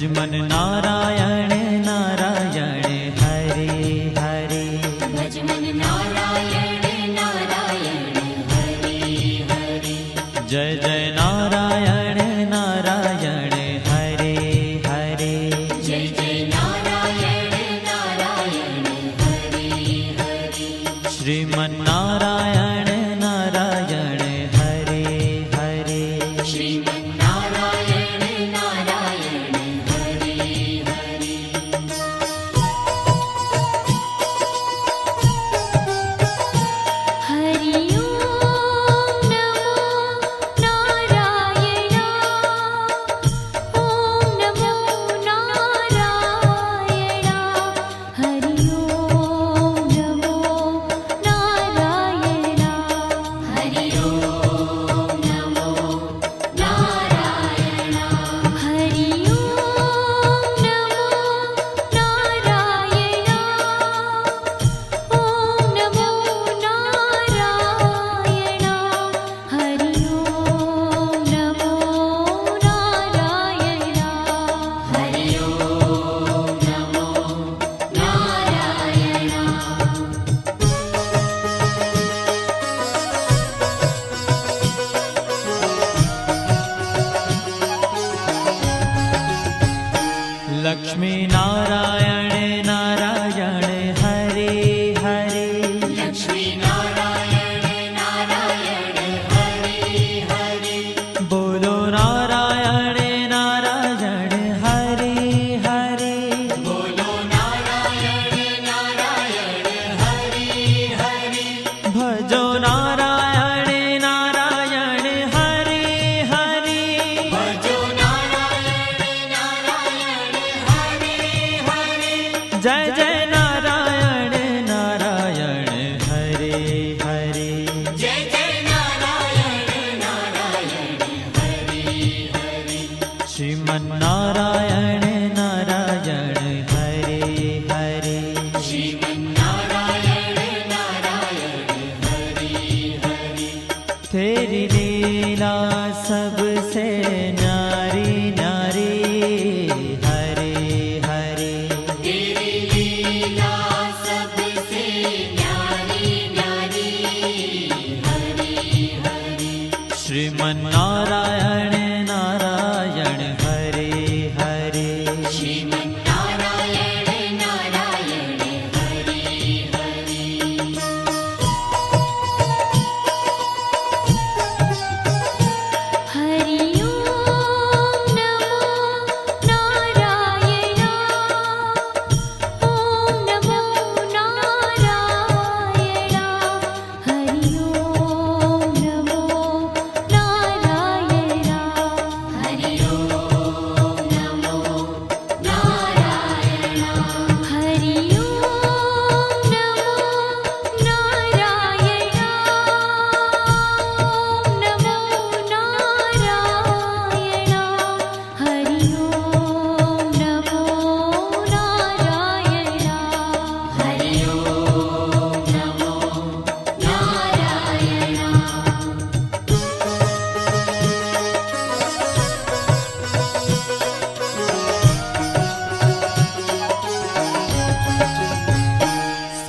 भजमन नारायण नारायण हरे हरे। भजमन नारायण नारायण हरे हरे। जय जय नारायण नारायण हरे हरे। जय जय नारायण नारायण हरे हरे। श्रीमन नारायण नारायण हरे हरे। श्रीमन नारायण नारायण हरे हरे। हरि ओम नमो नारायण। ओम नमो नारायण। हरि ओम नमो नारायण। हरि ओम नमो नारायण। हरि ओम नमो नारायण। ओम नमो नारायण। हरि ओम नमो नारायण। हरि ओम नमो नारायण। लक्ष्मी नारायण नारायण हरे हरे। लक्ष्मी नारायण नारायण हरे हरे। बोलो नारायण नारायण हरे हरे। बोलो नारायण नारायण हरे हरे। भजो नारायण नारायण हरे हरे। भजो नारायण नारायण हरे हरे। जय जय नारायण नारायण हरे हरे। जय जय नारायण नारायण हरे हरे। श्रीमन नारायण नारायण हरे हरे। श्रीमन नारायण नारायण हरे हरे। तेरी लीला सबसे न्यारी न्यारी हरे हरे। तेरी लीला सबसे न्यारी न्यारी हरे हरे। श्रीमन नारायण नारायण हरे हरे। श्रीमन नारायण नारायण हरे हरे। हरि ओम नमो नारायण। ओम नमो नारायण। हरि ओम नमो नारायण। हरि ओम नमो नारायण। हरि ओम नमो नारायण। ओम नमो नारायण। हरि ओम नमो नारायण। हरि ओम नमो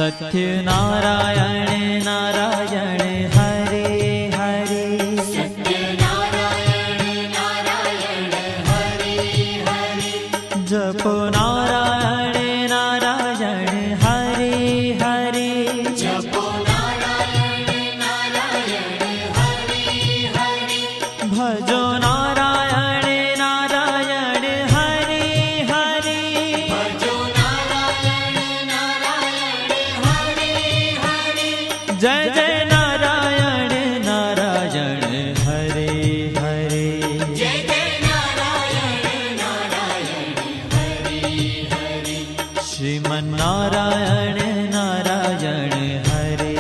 सत्य नारायण नारायण हरे हरे। सत्य नारायण नारायण हरे हरे। जपो नारायण नारायण हरे हरे। जपो नारायण नारायण हरे हरे। भजो नारायण नारायण हरे हरे। भजो नारायण नारायण हरे हरे। जय जय नारायण नारायण हरे हरे। जय जय नारायण नारायण हरे हरे। श्रीमन नारायण नारायण हरे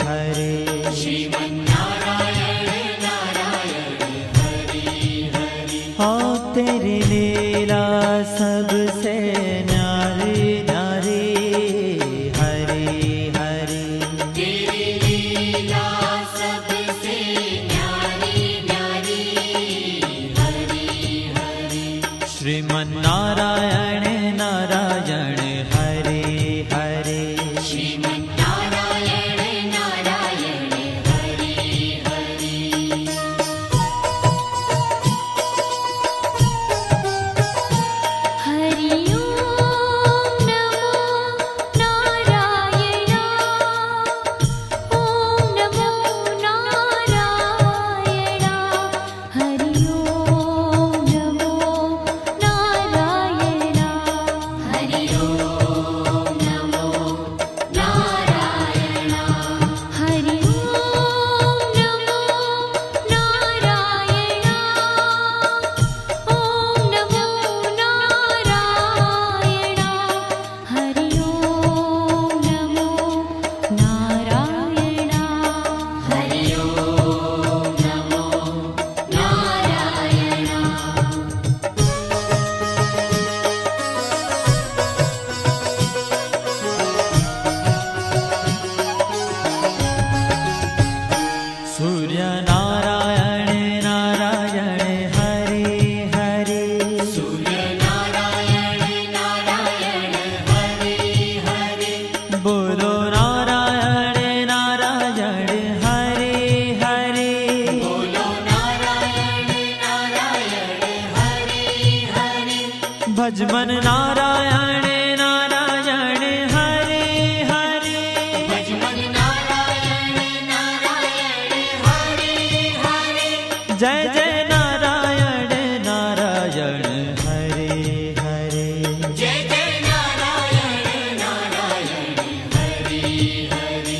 हरे। श्रीमन नारायण नारायण हरे हरे। हाँ तेरी लीला सबसे न्यारी न्यारी हरे हरे। तेरी लीला सबसे न्यारी न्यारी हरे हरे। श्रीमन नारायण ભજ મન નારાયણ નારાયણ હરે હરે. ભજ મન નારાયણ નારાયણ હરે હરે. જય જય નારાયણ નારાયણ હરે હરે. જય જય નારાયણ નારાયણ હરે હરે.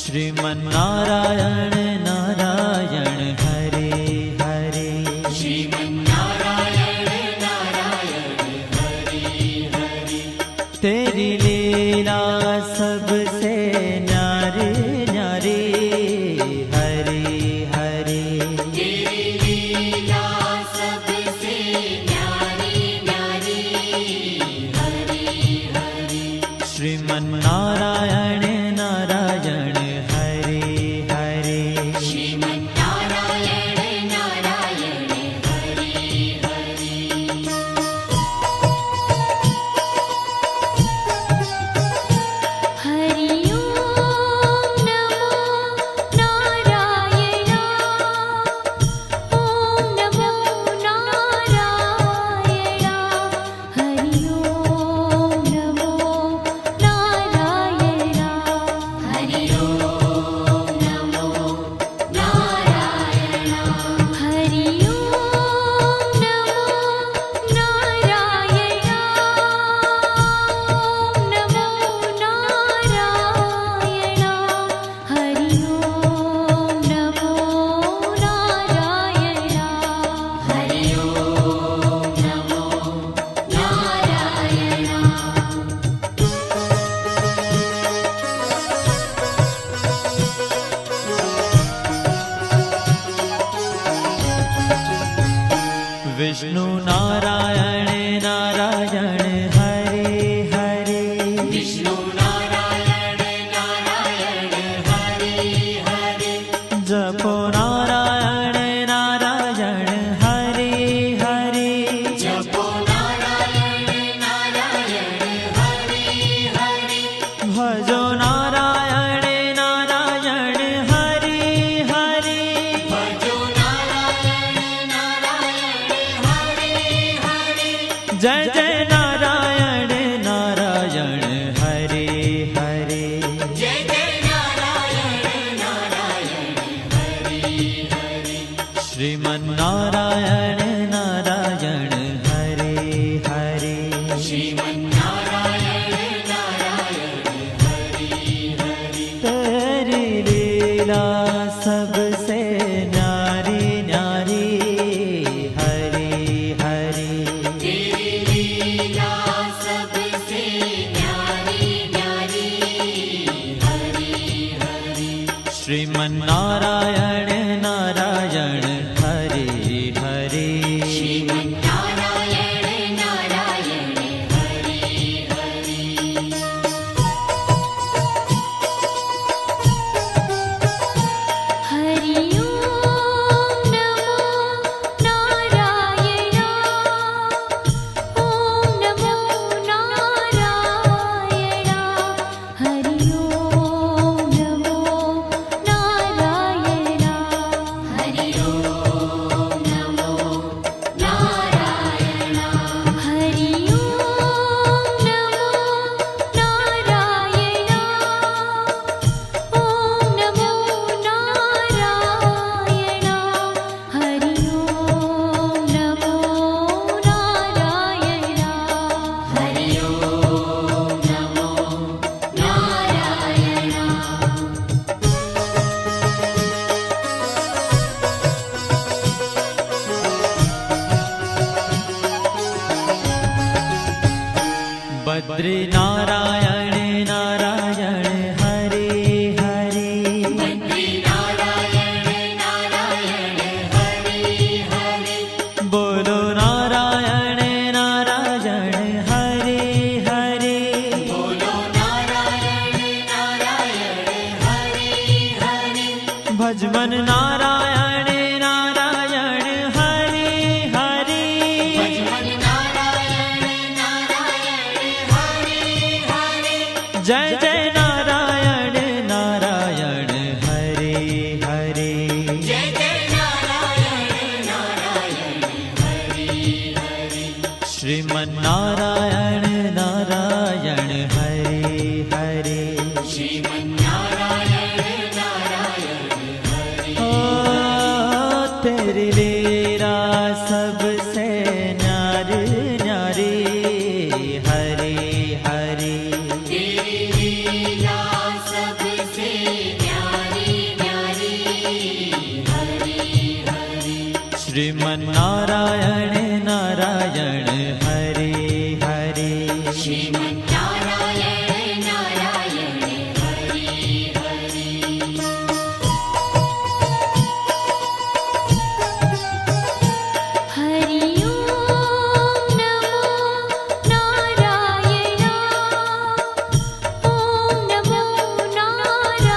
શ્રીમન નારાયણ નારાયણ હરે હરે. શ્રીમન નારાયણ નારાયણ હરે હરે. तेरी लीला सबसे न्यारी न्यारी हरे हरे. तेरी लीला सबसे न्यारी न्यारी हरे हरे. श्रीमन नारायण नारायण हरे हरे. श्रीमन नारायण नारायण हरे हरे. हरि ओम नमो नारायण. ओम नमो नारायण. हरि ओम नमो नारायण. हरि ओम नमो नारायण. हरि ओम नमो नारायण. ओम नमो नारायण. हरि ओम नमो नारायण. हरि ओम नमो नारायण. विष्णु नारायण नारायण हरे हरे. विष्णु नारायण नारायण हरे हरे. जपो नारायण नारायण हरे हरे. जपो नारायण नारायण हरे हरे. भजो नारायण नारायण हरे हरे. भजो नारायण नारायण हरे हरे. जय जय नारायण नारायण हरे हरे. जय जय नारायण नारायण हरे हरे. श्रीमन नारायण नारायण हरे हरे. श्रीमन नारायण नारायण हरे हरे. तेरी लीला सबसे न्यारी न्यारी हरे हरे. तेरी लीला सबसे न्यारी न्यारी हरे हरे. श्रीमन नारायण नारायण हरे हरे. श्रीमन नारायण नारायण हरे हरे. हरि ओम नमो नारायण. ओम नमो नारायण. हरि ओम नमो नारायण. हरि ओम नमो नारायण. हरि ओम नमो नारायण. ओम नमो नारायण. हरि ओम नमो नारायण. हरि ओम नमो नारायण. बद्री नारायण नारायण हरे हरे. बद्री नारायण नारायण हरे हरे. बोलो नारायण नारायण हरे हरे. बोलो नारायण नारायण हरे हरे. भज मन नारायण नारायण हरे हरे. भज मन नारायण नारायण हरे श्रीमन्नारायण नारायण हरे हरे। श्रीमन्नारायण नारायण हरे। ओ तेरी लीला सबसे न्यारी न्यारी हरे हरे। तेरी लीला सबसे न्यारी न्यारी हरे हरे। श्रीमन्नारायण नारायण हरे हरे। श्रीमन्नारायण नारायण हरे हरे। हरि ओम नमो नारायण। ओम नमो नारायण।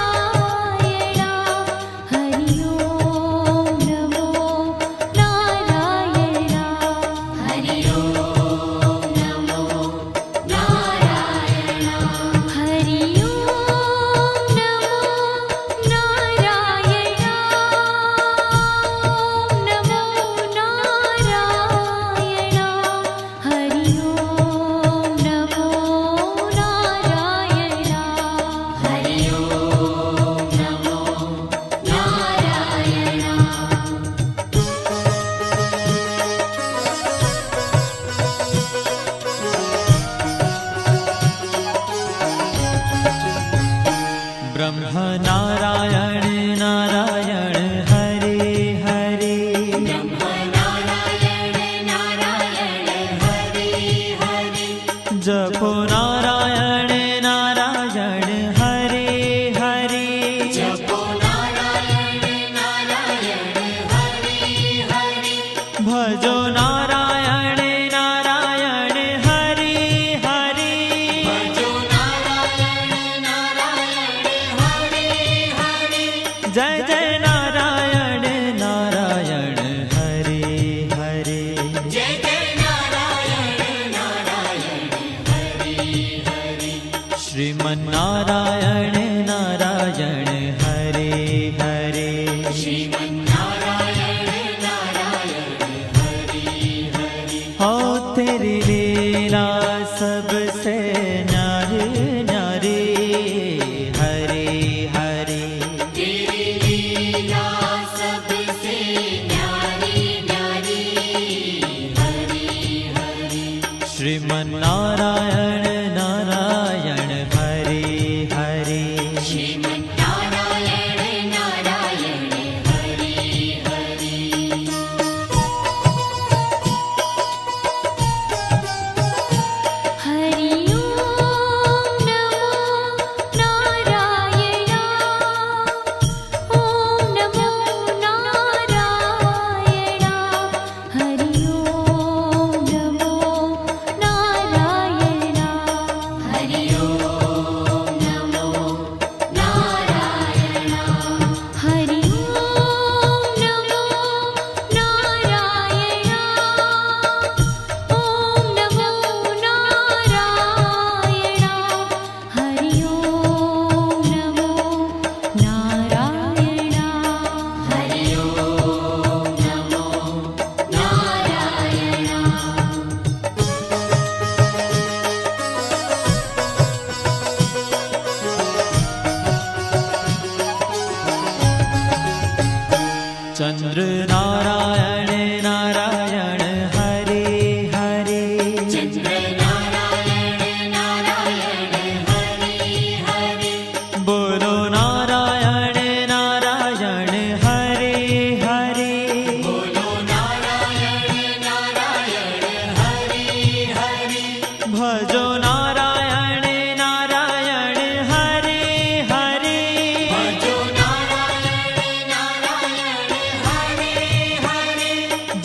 हरि ओम नमो नारायण। हरि ओम नमो नारायण। हरि ओम नमो नारायण। ओम नमो नारायण। हरि ओम नमो नारायण। हरि ओम नमो नारायण। ब्रह्म नारायण नारायण हरे हरे। ब्रह्म नारायण नारायण हरे हरे। जपो नारायण नारायण हरे हरे। जपो नारायण नारायण हरे हरे। भजो नारायण नारायण हरे हरे। भजो नारायण नारायण हरे हरे। जय जय नारायण नारायण हरे हरे। जय जय नारायण नारायण हरे हरे। श्रीमन्नारायण नारायण हरे हरे। श्रीमन्नारायण नारायण हरे हरे। हो तेरी लीला सबसे न्यारी न्यारी हरे हरे। तेरी लीला सबसे न्यारी न्यारी हरे हरे। श्रीमन्नारायण नारायण हरे हरे। श्रीमन्नारायण नारायण हरे हरे। हरि ओम नमो नारायण। ओम नमो नारायण। हरि ओम नमो नारायण। हरि ओम नमो नारायण। हरि ओम नमो नारायण। ओम नमो नारायण। हरि ओम नमो नारायण। हरि ओम नमो नारायण। चंद्र नारायण नारायण हरे हरे। चंद्र नारायण नारायण हरे हरे। बोलो नारायण नारायण हरे हरे। बोलो नारायण नारायण हरे हरे। भजो नारायण नारायण हरे हरे। भजो नारायण नारायण हरे हरे।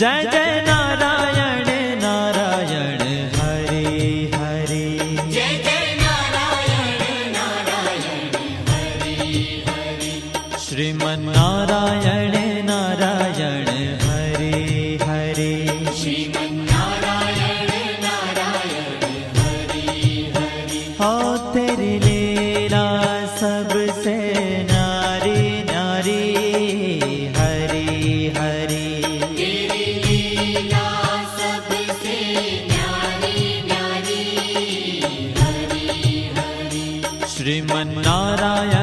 जय जय नारायण नारायण हरे हरे। जय जय नारायण नारायण हरे हरे। श्रीमन्नारायण नारायण हरे हरे। श्रीमन्नारायण नारायण हरे हरे। हो तेरी लीला सबसे न्यारी न्यारी हरे हरे। तेरी लीला શ્રીમન્નારાયણ